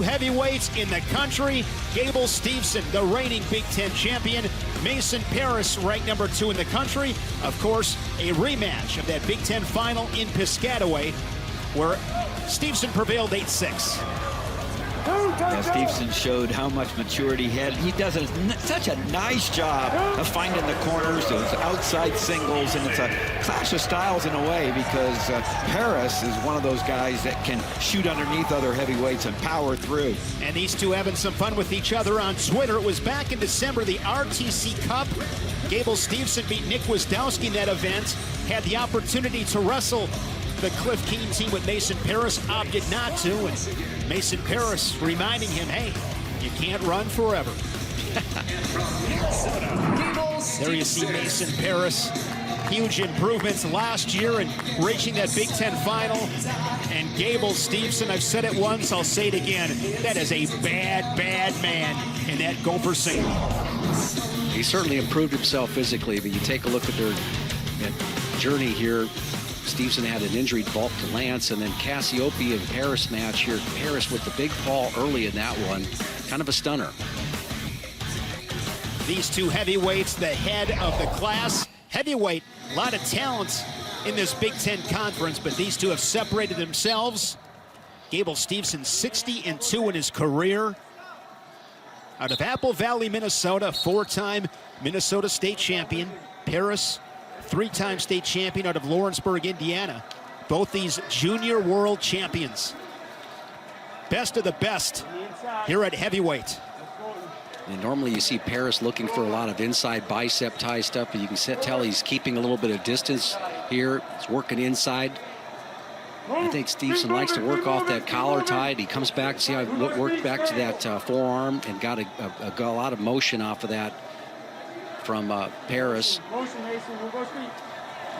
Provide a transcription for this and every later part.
Heavyweights in the country, Gable Steveson, the reigning Big Ten champion, Mason Parris, ranked number 2 in the country. Of course, a rematch of that Big Ten final in Piscataway, where Steveson prevailed 8-6. Yeah, Steveson showed how much maturity he had. He does such a nice job of finding the corners, those outside singles, and it's a clash of styles in a way because Parris is one of those guys that can shoot underneath other heavyweights and power through. And these two having some fun with each other on Twitter. It was back in December, the RTC Cup. Gable Steveson beat Nick Wisdowski in that event, had the opportunity to wrestle the Cliff Keen team with Mason Parris, opted not to, and Mason Parris reminding him, hey, you can't run forever. There you see Mason Parris, huge improvements last year and reaching that Big Ten final. And Gable Steveson, I've said it once, I'll say it again, that is a bad, bad man in that Gopher single. He certainly improved himself physically, but you take a look at their journey here. Steveson had an injury vault to Lance, and then Cassiope and Parris match here. Parris with the big fall early in that one. Kind of a stunner. These two heavyweights, the head of the class. Heavyweight, a lot of talent in this Big Ten conference, but these two have separated themselves. Gable Steveson, 60-2 in his career. Out of Apple Valley, Minnesota, 4-time Minnesota State champion. Parris, 3-time state champion out of Lawrenceburg, Indiana. Both these junior world champions. Best of the best here at heavyweight. And normally you see Parris looking for a lot of inside bicep tie stuff, but you can tell he's keeping a little bit of distance here. He's working inside. I think Steveson likes to work off that collar tie. He comes back, see how it worked back to that forearm and got a lot of motion off of that from Parris.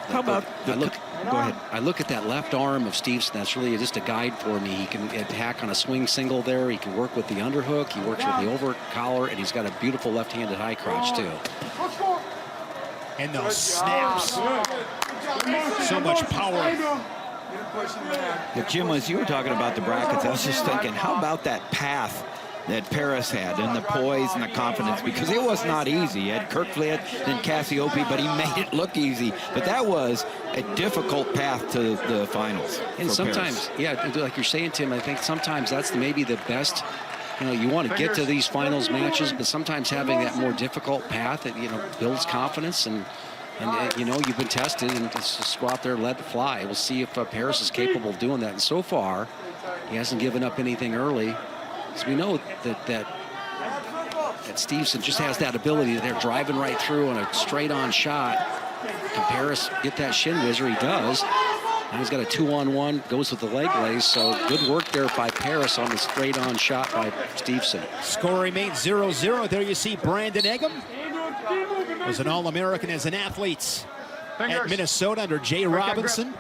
How about go ahead. I look at that left arm of Steveson. That's really just a guide for me. He can attack on a swing single there. He can work with the underhook. He works with the over collar, and he's got a beautiful left-handed high crotch too. And those snaps. So much power. Yeah, Jim, as you were talking about the brackets, I was just thinking, how about that path that Parris had and the poise and the confidence, because it was not easy. He had Kirkflint and Cassiope, but he made it look easy. But that was a difficult path to the finals. And sometimes, Parris. Yeah, like you're saying, Tim, I think sometimes that's maybe the best. You know, you want to get to these finals matches, but sometimes having that more difficult path, it, builds confidence. And you've been tested, and just go out there and let it fly. We'll see if Parris is capable of doing that. And so far, he hasn't given up anything early. So we know that Steveson just has that ability. They're driving right through on a straight-on shot. Can Parris get that shin whizzer? He does. Now he's got a 2-on-1, goes with the leg lace. So good work there by Parris on the straight-on shot by Steveson. Score remains 0-0. There you see Brandon Eggum. Was an All-American as an athlete at Minnesota under Jay Robinson.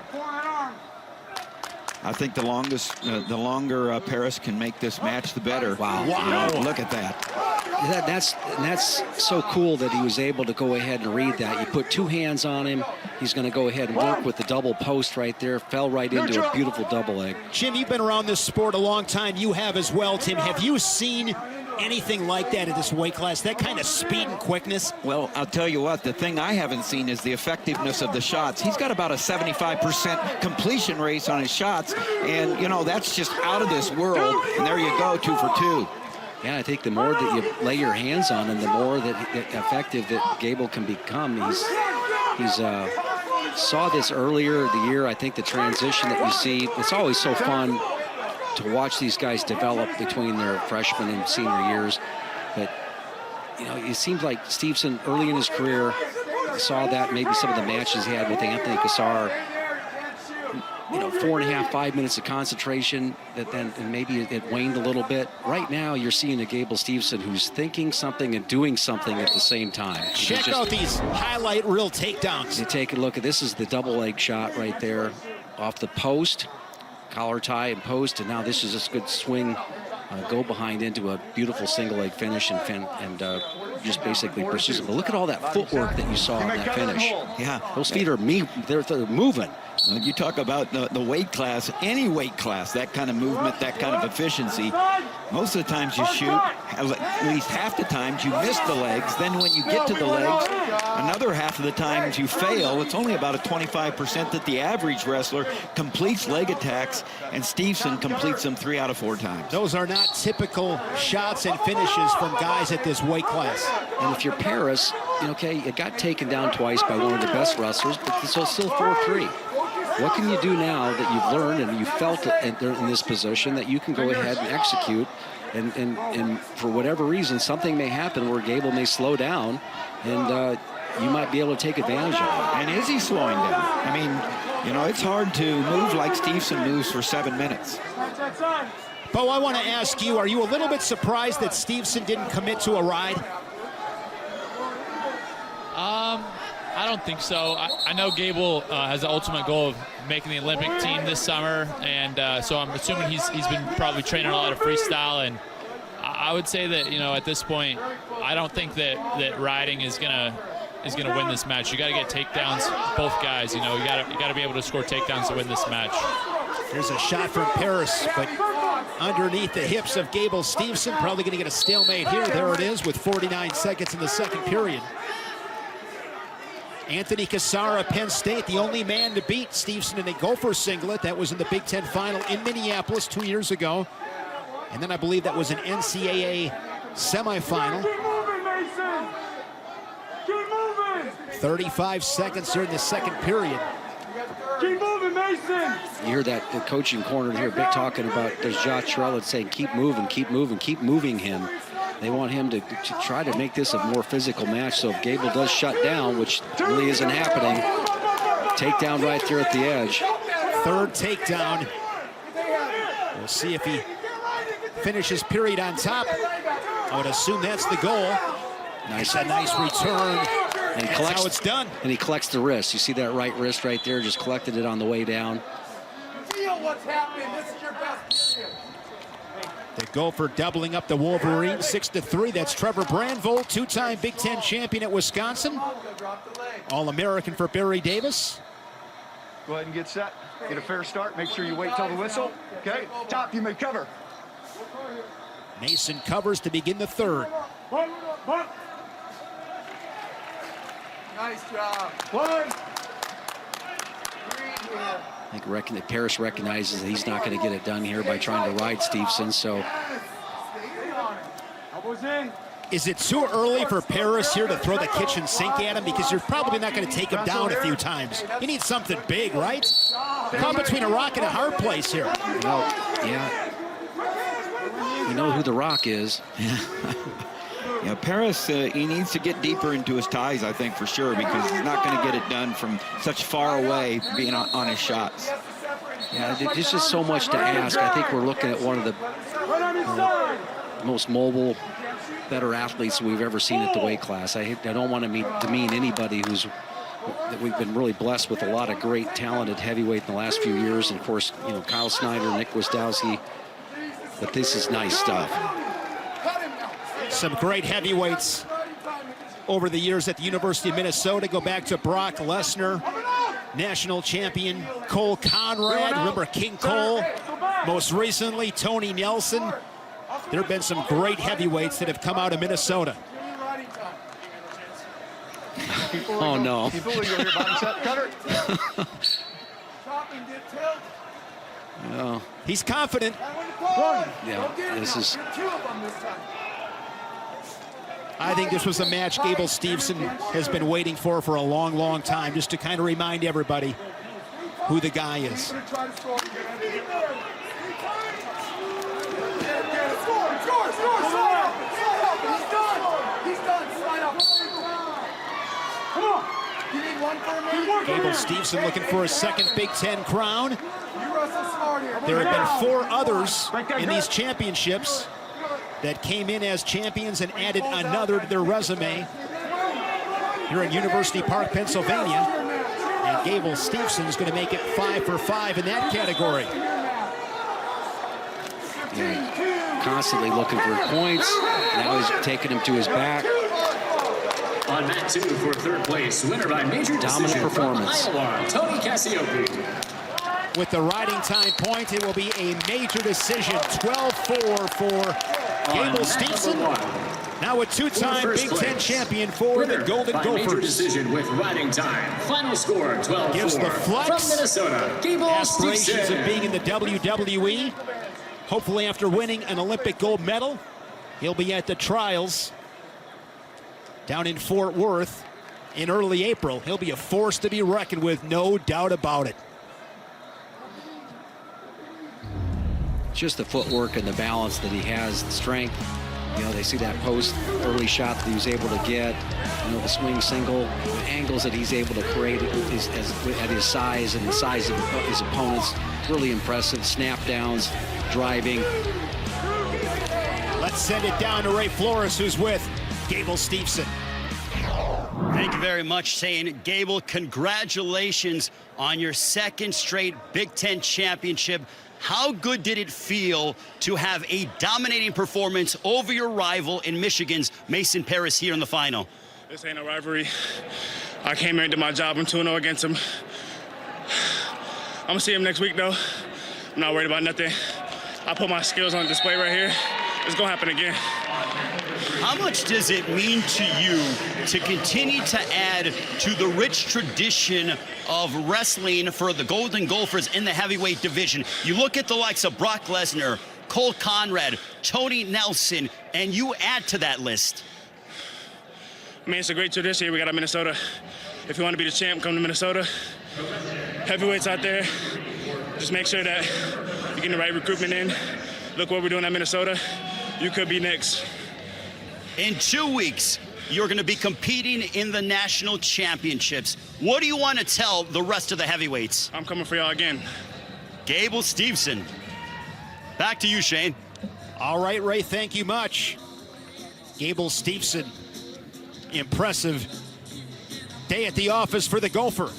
I think the longer Parris can make this match, the better. Wow. Look at that. That's so cool that he was able to go ahead and read that. You put two hands on him, he's going to go ahead and work with the double post right there. Fell right into a beautiful double leg. Jim, you've been around this sport a long time. You have as well, Tim. Have you seen anything like that in this weight class, that kind of speed and quickness? Well, I'll tell you what, the thing I haven't seen is the effectiveness of the shots. He's got about a 75% completion rate on his shots, and that's just out of this world. And there you go, 2 for 2. Yeah, I think the more that you lay your hands on him, the more that effective that Gable can become. He's saw this earlier the year. I think the transition that you see, it's always so fun to watch these guys develop between their freshman and senior years. But, it seems like Steveson early in his career saw that maybe some of the matches he had with Anthony Cassar, 4.5, 5 minutes of concentration, and maybe it waned a little bit. Right now, you're seeing a Gable Steveson who's thinking something and doing something at the same time. Check out these highlight reel takedowns. You take a look at this is the double leg shot right there off the post. Collar tie and post, and now this is a good swing go behind into a beautiful single leg finish and just basically pursue it. But look at all that footwork that you saw in that finish. Yeah. Those feet are they're moving. You talk about the weight class, any weight class, that kind of movement, that kind of efficiency. Most of the times you shoot, at least half the times you miss the legs. Then when you get to the legs, another half of the times you fail. It's only about a 25% that the average wrestler completes leg attacks, and Steveson completes them 3 out of 4 times. Those are not typical shots and finishes from guys at this weight class. And if you're Paris, okay, it got taken down twice by one of the best wrestlers, but it's still 4-3. What can you do now that you've learned and you felt it in this position that you can go ahead and execute? And for whatever reason, something may happen where Gable may slow down, and you might be able to take advantage of it. And is he slowing down? I mean, it's hard to move like Steveson moves for 7 minutes. Bo, I want to ask you, are you a little bit surprised that Steveson didn't commit to a ride? I don't think so. I know Gable has the ultimate goal of making the Olympic team this summer, and so I'm assuming he's been probably training a lot of freestyle. And I would say that at this point, I don't think that riding is gonna win this match. You got to get takedowns, both guys. You got to be able to score takedowns to win this match. Here's a shot from Paris, but underneath the hips of Gable Steveson, probably going to get a stalemate here. There it is with 49 seconds in the second period. Anthony Cassara, Penn State, the only man to beat Steveson in a Gopher singlet. That was in the Big Ten final in Minneapolis 2 years ago. And then I believe that was an NCAA semifinal. 35 seconds here in the second period. Keep moving, Mason. You hear that the coaching corner here, big talking about, there's Josh Trellett saying, keep moving, keep moving him. They want him to try to make this a more physical match. So if Gable does shut down, which really isn't happening, takedown right there at the edge. Third takedown. We'll see if he finishes period on top. I would assume that's the goal. Nice. A nice return. And that's how it's done. And he collects the wrist. You see that right wrist right there? Just collected it on the way down. Feel what's happening. This is your best period. The Gopher doubling up the Wolverine 6-3. That's Trevor Brandvold, two-time Big Ten champion at Wisconsin. All-American for Barry Davis. Go ahead and get set. Get a fair start. Make sure you wait till the whistle. Okay, top, you may cover. Mason covers to begin the third. Nice job. One. I think Paris recognizes that he's not going to get it done here by trying to ride Steveson. So, is it too early for Paris here to throw the kitchen sink at him? Because you're probably not going to take him down a few times. You need something big, right? Caught between a rock and a hard place here. Well, yeah. You know who the Rock is. Yeah, Paris, he needs to get deeper into his ties, I think, for sure, because he's not going to get it done from such far away being on his shots. Yeah, there's just so much to ask. I think we're looking at one of the most mobile, better athletes we've ever seen at the weight class. I don't want to demean anybody that we've been really blessed with a lot of great, talented heavyweight in the last few years. And, of course, Kyle Snyder, Nick Wisdowski. But this is nice stuff. Some great heavyweights over the years at the University of Minnesota. Go back to Brock Lesnar, national champion Cole Conrad. Remember King Cole? Most recently, Tony Nelson. There have been some great heavyweights that have come out of Minnesota. Oh, no. People, you hear bottom set, cutter. No. He's confident. Yeah, this is... I think this was a match Gable Steveson has been waiting for a long, long time, just to kind of remind everybody who the guy is. Gable Steveson looking for his second Big Ten crown. There have been 4 others in these championships that came in as champions and added another to their resume here in University Park, Pennsylvania. And Gable Steveson is going to make it 5 for 5 in that category. Yeah. constantly looking for points. Now he's taking him to his back. On mat 2 for third place, winner by major Dominant decision performance. from Iowa, Tony Cassiope. With the riding time point, it will be a major decision. 12-4 for Gable Steveson. Now a two-time Big Ten champion for the Golden by major Gophers. decision with riding time. Final score 12-4. Gives the Flex from Minnesota, Gable aspirations Steveson. of being in the WWE. Hopefully after winning an Olympic gold medal, he'll be at the trials down in Fort Worth in early April. He'll be a force to be reckoned with, no doubt about it. Just the footwork and the balance that he has, the strength. You know, they see that post early shot that he was able to get. You know, the swing single, the angles that he's able to create at his size and the size of his opponents. Really impressive. Snap downs, driving. Let's send it down to Ray Flores, who's with Gable Steveson. Thank you very much, Shane. Gable, congratulations on your second straight Big Ten championship. How good did it feel to have a dominating performance over your rival in Michigan's Mason Paris here in the final? This ain't a rivalry. I came here and did my job. I'm 2-0 against him. I'm gonna see him next week, though. I'm not worried about nothing. I put my skills on display right here. It's gonna happen again. How much does it mean to you to continue to add to the rich tradition of wrestling for the Golden Gophers in the heavyweight division? You look at the likes of Brock Lesnar, Cole Conrad, Tony Nelson, and you add to that list. I mean, it's a great tradition. We got out Minnesota. If you want to be the champ, come to Minnesota. Heavyweights out there, just make sure that you're getting the right recruitment in. Look what we're doing at Minnesota. You could be next. In 2 weeks, you're going to be competing in the national championships. What do you want to tell the rest of the heavyweights? I'm coming for y'all again. Gable Steveson. Back to you, Shane. All right, Ray, thank you much. Gable Steveson, impressive day at the office for the Gopher.